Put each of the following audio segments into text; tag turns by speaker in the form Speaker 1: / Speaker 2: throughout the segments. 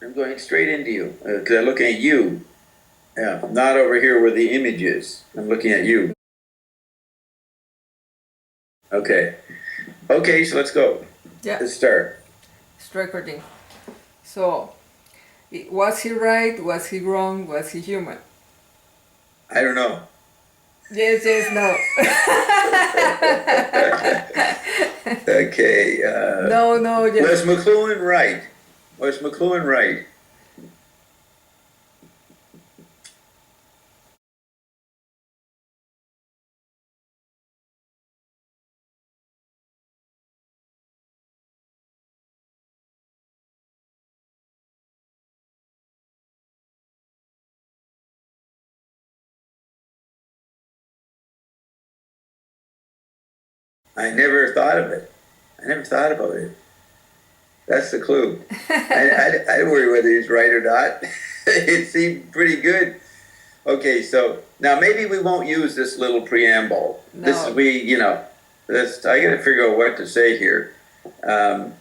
Speaker 1: I'm going straight into you because I'm looking at you. Yeah, not over here where the image is. I'm looking at you. Okay. Okay, so let's go.
Speaker 2: Yeah,
Speaker 1: Let's start.
Speaker 2: it's recording. So, was he right? Was he wrong? Was he human?
Speaker 1: I don't know.
Speaker 2: Yes, yes, no.
Speaker 1: Okay.
Speaker 2: No, no,
Speaker 1: Was
Speaker 2: yes.
Speaker 1: McLuhan right? Was McLuhan right? I never thought of it. I never thought about it. That's the clue. I didn't worry whether he's right or not. It seemed pretty good. Okay, so now maybe we won't use this little preamble. This is
Speaker 2: No.
Speaker 1: we, this I got to figure out what to say here. Um,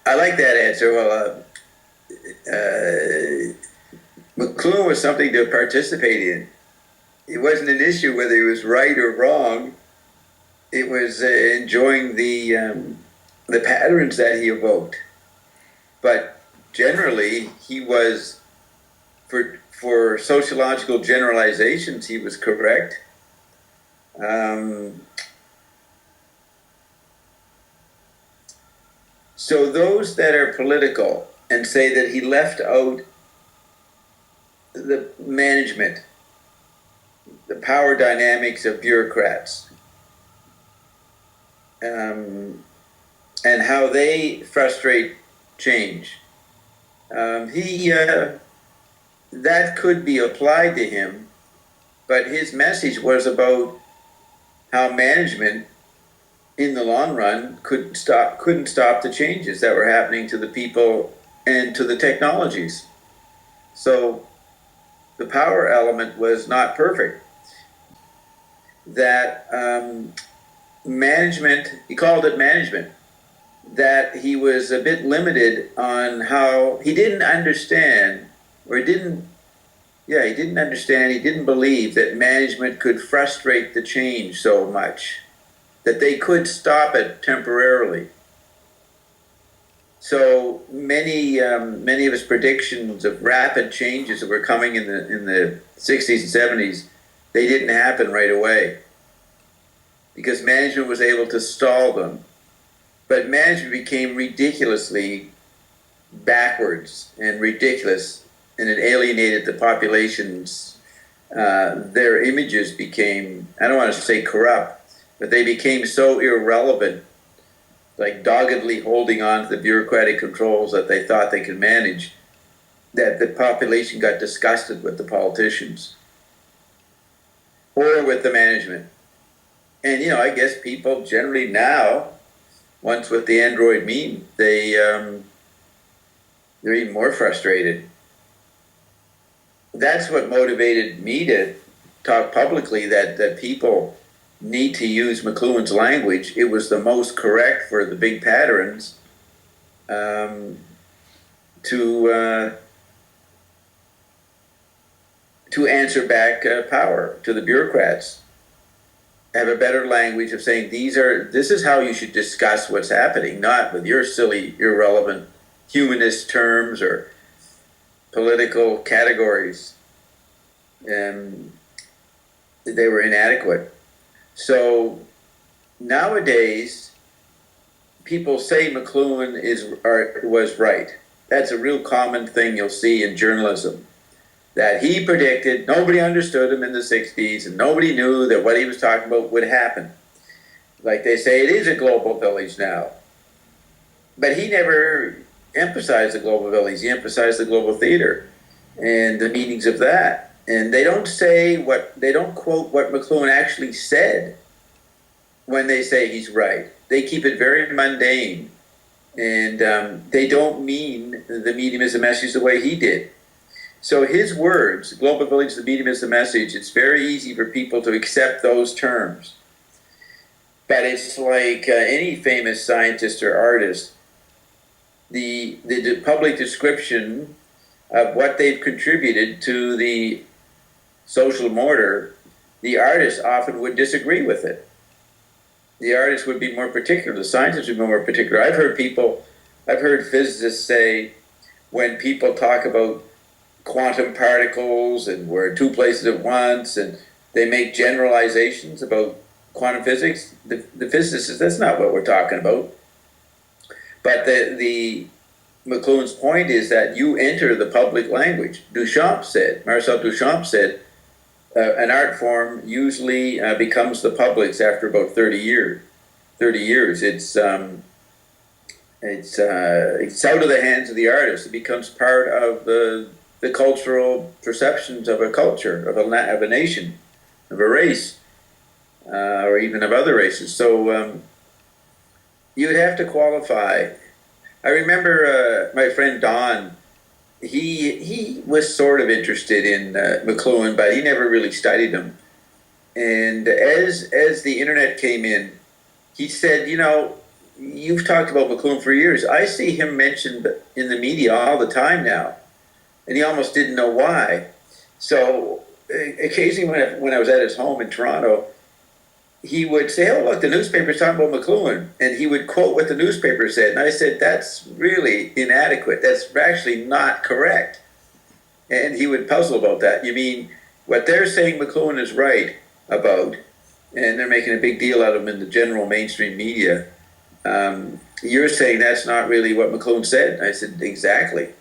Speaker 1: I like that answer. Well, McLuhan was something to participate in. It wasn't an issue whether he was right or wrong. It was enjoying the patterns that he evoked. But generally, he was for sociological generalizations, he was correct. Um, so those that are political and say that he left out the management, the power dynamics of bureaucrats, and how they frustrate change. He that could be applied to him, but his message was about how management, in the long run, couldn't stop the changes that were happening to the people and to the technologies. So the power element was not perfect. That management, he called it management, that he was a bit limited on how he didn't understand or didn't yeah he didn't understand, he didn't believe that management could frustrate the change so much that they could stop it temporarily. So many of his predictions of rapid changes that were coming in the 60s and 70s, they didn't happen right away because management was able to stall them. But management became ridiculously backwards and ridiculous, and it alienated the populations. Their images became, I don't want to say corrupt, but they became so irrelevant, like doggedly holding on to the bureaucratic controls that they thought they could manage, that the population got disgusted with the politicians or with the management. And, I guess people generally now, once with the Android meme, they're even more frustrated. That's what motivated me to talk publicly that people need to use McLuhan's language. It was the most correct for the big patterns um, to answer back power to the bureaucrats. Have a better language of saying this is how you should discuss what's happening, not with your silly, irrelevant humanist terms or political categories. And they were inadequate. So nowadays, people say McLuhan was right. That's a real common thing you'll see in journalism. That he predicted, nobody understood him in the 60s, and nobody knew that what he was talking about would happen. Like they say, it is a global village now. But he never emphasized the global village, he emphasized the global theater and the meanings of that. And they don't quote what McLuhan actually said when they say he's right. They keep it very mundane, and they don't mean the medium is a message the way he did. So his words, global village, the medium is the message, it's very easy for people to accept those terms. But it's like any famous scientist or artist, the public description of what they've contributed to the social mortar, the artist often would disagree with it. The artist would be more particular. The scientist would be more particular. I've heard physicists say when people talk about quantum particles and we're in two places at once and they make generalizations about quantum physics, the physicist says that's not what we're talking about. But the McLuhan's point is that you enter the public language. Marcel Duchamp said, an art form usually becomes the public's after about 30 years. 30 years. It's out of the hands of the artist. It becomes part of the cultural perceptions of a culture, of a nation, of a race, or even of other races. So you'd have to qualify. I remember my friend Don. He was sort of interested in McLuhan, but he never really studied him. And as the internet came in, he said, you've talked about McLuhan for years. I see him mentioned in the media all the time now, and he almost didn't know why. So occasionally, when I was at his home in Toronto, he would say, "Oh, look, the newspaper's talking about McLuhan," and he would quote what the newspaper said. And I said, "That's really inadequate. That's actually not correct." And he would puzzle about that. You mean what they're saying McLuhan is right about, and they're making a big deal out of him in the general mainstream media. You're saying that's not really what McLuhan said. I said, exactly.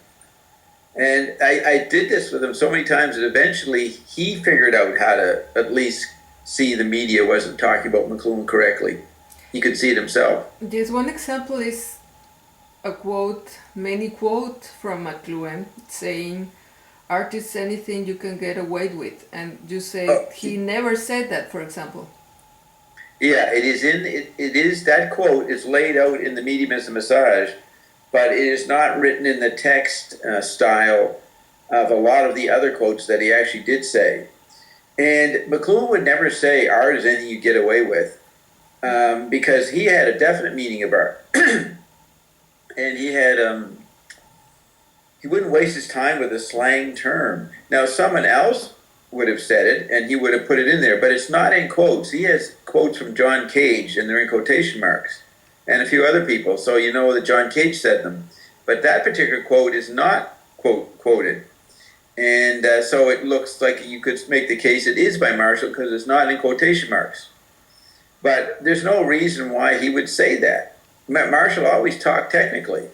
Speaker 1: And I did this with him so many times that eventually he figured out how to at least see the media wasn't talking about McLuhan correctly. He could see it himself.
Speaker 2: This one example is a quote, many quote from McLuhan saying, "Art is anything you can get away with," and you say he never said that, for example.
Speaker 1: Yeah, it is that quote is laid out in the Medium as a Massage, but it is not written in the text style of a lot of the other quotes that he actually did say. And McLuhan would never say art is anything you get away with, because he had a definite meaning of art, and he wouldn't waste his time with a slang term. Now, someone else would have said it, and he would have put it in there, but it's not in quotes. He has quotes from John Cage, and they're in quotation marks, and a few other people, so you know that John Cage said them. But that particular quote is not quoted. And so it looks like you could make the case it is by Marshall because it's not in quotation marks. But there's no reason why he would say that. Marshall always talked technically.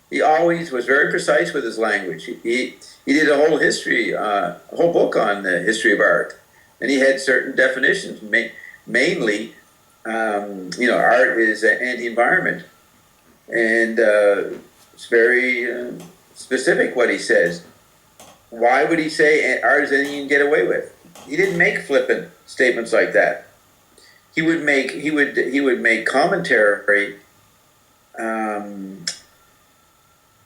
Speaker 1: He always was very precise with his language. He did a whole history, a whole book on the history of art. And he had certain definitions. Mainly, art is anti-environment. And it's very specific what he says. Why would he say art is anything you can get away with? He didn't make flippant statements like that. He would make commentary.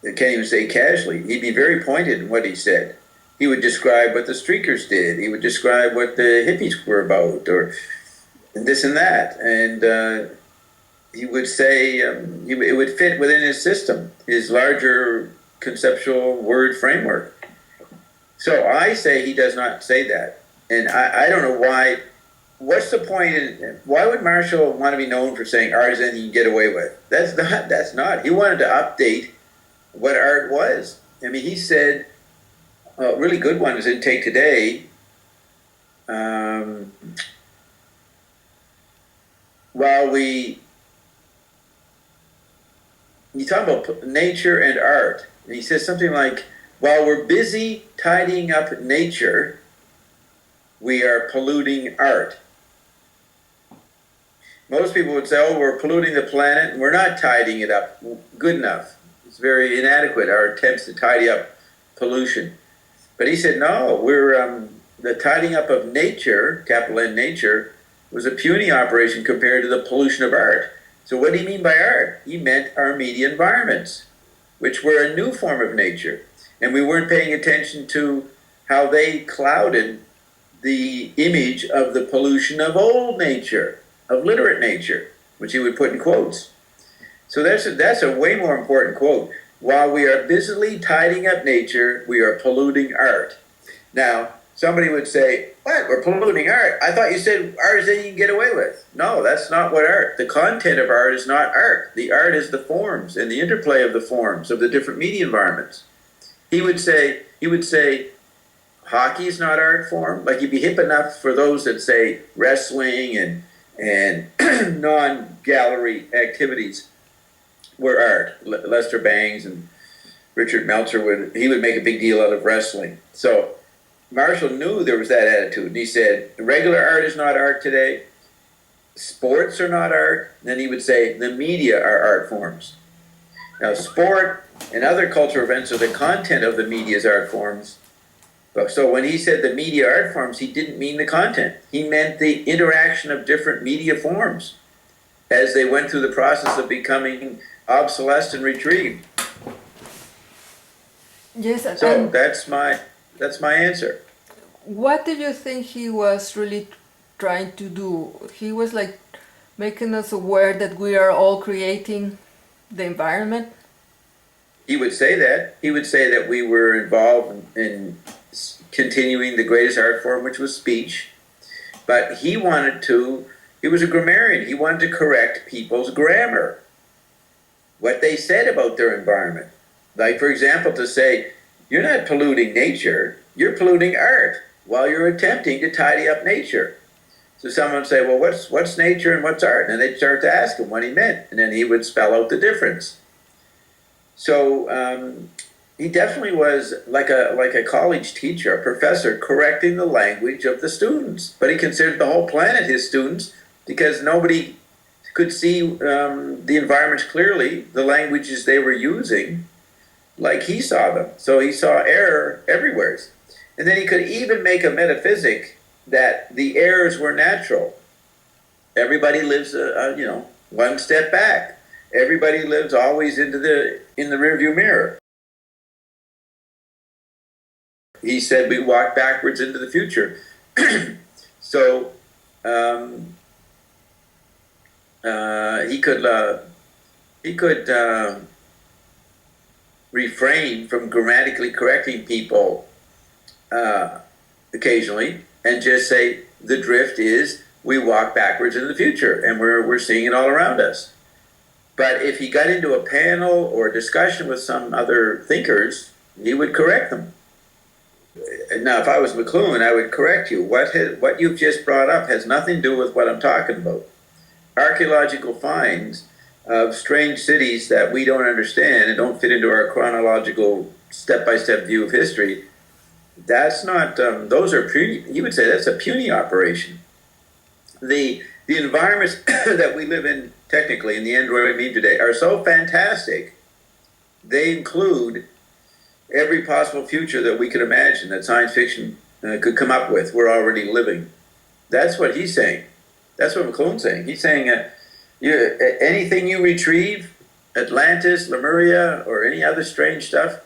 Speaker 1: I can't even say casually. He'd be very pointed in what he said. He would describe what the streakers did. He would describe what the hippies were about, or this and that. And he would say it would fit within his system, his larger conceptual word framework. So I say he does not say that. And I don't know why. What's the point why would Marshall want to be known for saying art is anything you get away with? That's not. He wanted to update what art was. I mean, he said, a really good one is in Take Today. You talk about nature and art, and he says something like, while we're busy tidying up nature, we are polluting art. Most people would say, oh, we're polluting the planet, and we're not tidying it up good enough. It's very inadequate, our attempts to tidy up pollution. But he said, no, the tidying up of nature, capital N nature, was a puny operation compared to the pollution of art. So what do you mean by art? He meant our media environments, which were a new form of nature. And we weren't paying attention to how they clouded the image of the pollution of old nature. of literate nature, which he would put in quotes. So that's a way more important quote. While we are busily tidying up nature, we are polluting art. Now, somebody would say, what? We're polluting art? I thought you said art is anything you can get away with. No, that's not what art. The content of art is not art. The art is the forms and the interplay of the forms of the different media environments. He would say, hockey is not art form. Like he'd be hip enough for those that say wrestling and non-gallery activities were art. Lester Bangs and Richard Meltzer would make a big deal out of wrestling. So Marshall knew there was that attitude. And he said, regular art is not art today. Sports are not art. And then he would say, the media are art forms. Now, sport and other cultural events are the content of the media's art forms. So when he said the media art forms, he didn't mean the content. He meant the interaction of different media forms as they went through the process of becoming obsolesced and retrieved.
Speaker 2: Yes,
Speaker 1: So that's my answer.
Speaker 2: What do you think he was really trying to do? He was like making us aware that we are all creating the environment.
Speaker 1: He would say that. He would say that we were involved in continuing the greatest art form, which was speech. But he was a grammarian. He wanted to correct people's grammar, what they said about their environment. Like, for example, to say, you're not polluting nature, you're polluting art while you're attempting to tidy up nature. So someone would say, well, what's nature and what's art? And they'd start to ask him what he meant, and then he would spell out the difference. So he definitely was like a college teacher, a professor, correcting the language of the students. But he considered the whole planet his students because nobody could see the environments clearly, the languages they were using, like he saw them. So he saw error everywhere. And then he could even make a metaphysic that the errors were natural. Everybody lives, one step back. Everybody lives always in the rearview mirror. He said we walk backwards into the future. So he could refrain from grammatically correcting people occasionally and just say the drift is we walk backwards into the future, and we're seeing it all around us. But if he got into a panel or a discussion with some other thinkers, he would correct them. Now, if I was McLuhan, I would correct you. What you've just brought up has nothing to do with what I'm talking about. Archaeological finds of strange cities that we don't understand and don't fit into our chronological step-by-step view of history, that's not, those are puny, he would say that's a puny operation. The environments that we live in technically in the Android meme today are so fantastic, they include every possible future that we could imagine that science fiction could come up with, we're already living. That's what he's saying. That's what McLuhan's saying. He's saying anything you retrieve, Atlantis, Lemuria, or any other strange stuff,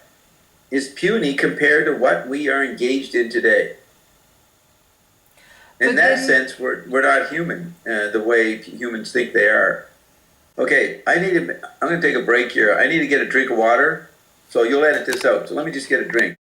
Speaker 1: is puny compared to what we are engaged in today. In that sense, we're not human the way humans think they are. Okay, I'm going to take a break here. I need to get a drink of water, so you'll edit this out. So let me just get a drink.